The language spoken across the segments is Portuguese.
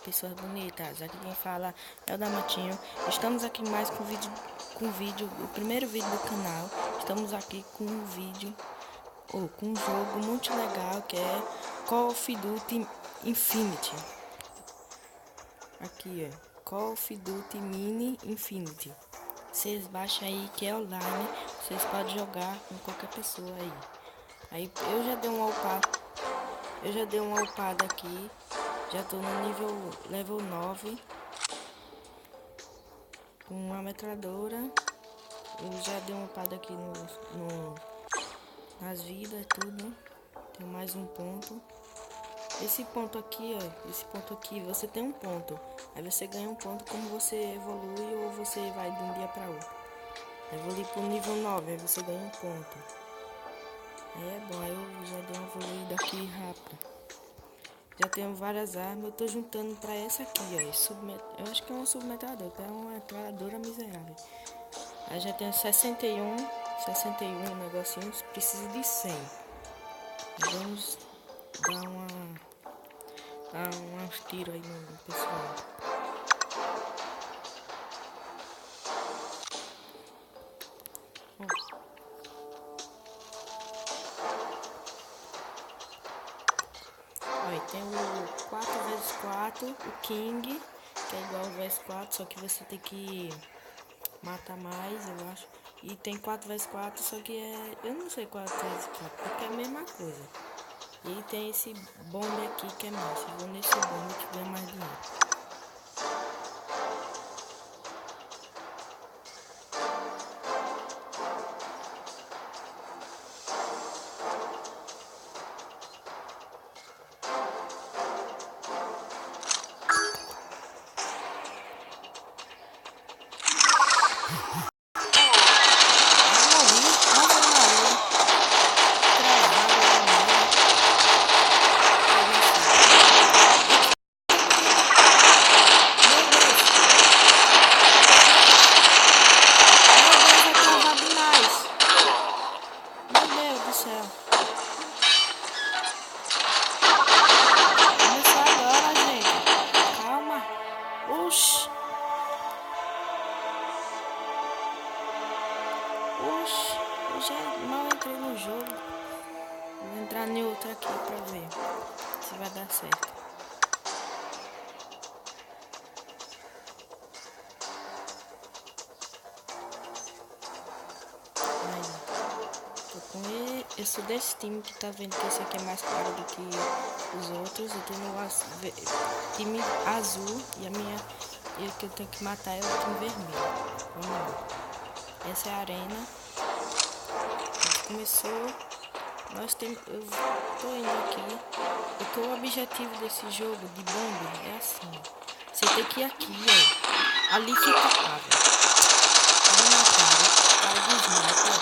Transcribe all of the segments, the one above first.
pessoas bonitas. Aqui quem fala é o Damatinho. Estamos aqui mais com vídeo, o primeiro vídeo do canal. Estamos aqui com um vídeo, ou com um jogo muito legal que é Call of Duty Infinity. Aqui, ó, Call of Duty Mini Infinity. Vocês baixam aí que é online, vocês podem jogar com qualquer pessoa aí. Aí eu já dei uma upada aqui. Já tô no level 9 com uma metralhadora. Eu já dei uma upada aqui nas vidas, tudo. Tem mais um ponto. Esse ponto aqui, ó, esse ponto aqui, você tem um ponto. Aí você ganha um ponto como você evolui ou você vai de um dia para outro. Eu vou ali pro nível 9, aí você ganha um ponto. Aí é bom, aí eu já dei uma evoluída aqui rápida. Já tenho várias armas, eu tô juntando pra essa aqui, ó. Eu acho que é uma submetralhadora, é uma metralhadora miserável. Aí já tenho 61 negocinhos, preciso de 100. Vamos dar uns tiros aí no pessoal. Olha, tem o 4x4, o King, que é igual ao vs4, só que você tem que matar mais, eu acho. E tem 4x4, só que eu não sei 4x4, porque é a mesma coisa. E tem esse bombe aqui que é mais. Eu vou nesse bombe que ganha mais dinheiro. Oxi, eu já mal entrei no jogo. Vou entrar em outro aqui pra ver se vai dar certo. Aí, tô com ele. Eu sou desse time que tá vendo que esse aqui é mais caro do que os outros. Eu tô no time azul e o que eu tenho que matar é o time vermelho. Vamos lá. Essa é a arena. Começou. Eu tô indo aqui. Porque o objetivo desse jogo de bomba é assim. Você tem que ir aqui, ó. Ali fica a cara. Vamos na cara do sniper.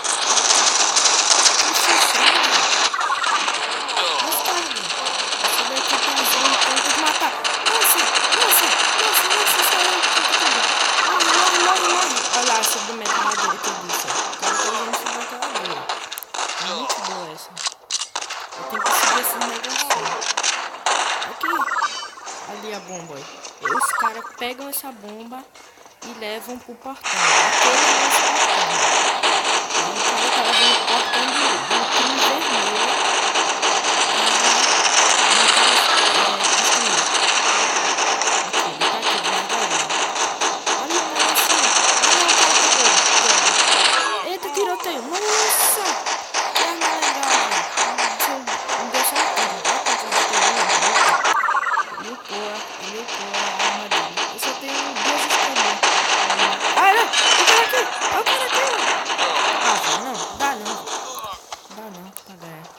Essa daqui tem a zona, então tem que matar. Nossa. Olha lá, sobre a metralhadora que eu disse. O cara tá usando essa metralhadora. É muito boa essa. Eu tenho que seguir esse negocinho. Aqui. Ali a bomba. E os caras pegam essa bomba e levam pro portão. Aquele é esse portão. Aí o cara tá levando o portão do time vermelho.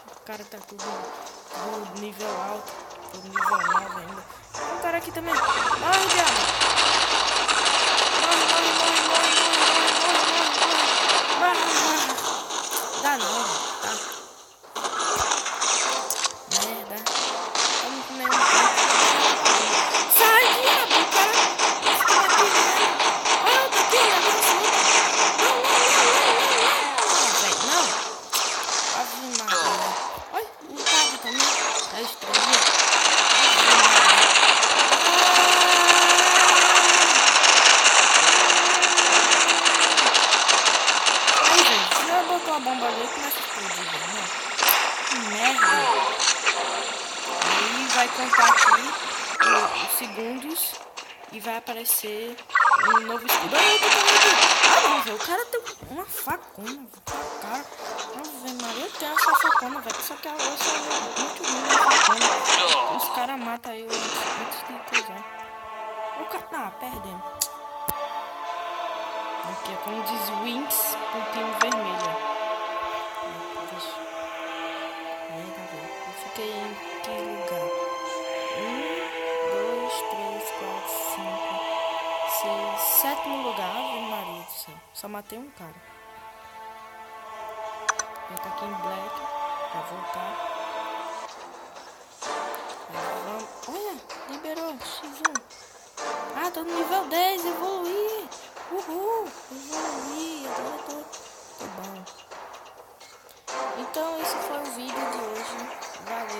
O cara tá tudo do nível alto, do nível 9 ainda. O cara aqui também. Morre, diabo! Morre. Dá não, tá? Merda. Vamos comer um pouco. Sai, diabo! O cara tá atirando. Olha, tá atirando assim. Não. Ave Maria. Olha, o cabo também. A estrelinha. os segundos e vai aparecer um novo escudo. Ah, não, velho, o cara tem uma facona, velho, cara. Ave Maria, eu tenho essa facona, velho, só que a osso é muito ruim na facona. Os caras matam eu antes de coisar. O cara, ah, perdendo. Aqui é como diz Wings com o time vermelho. Eu fiquei em que lugar? 1, 2, 3, 4, 5, 6, sétimo lugar. Ave Maria do céu. Só matei um cara. Ele tá aqui em black. Pra voltar. Vamos. Olha, liberou X1. Ah, tô no nível 10. Evoluí. Uhul. Evoluí. Agora tô bom. Então esse foi o vídeo de hoje. Valeu.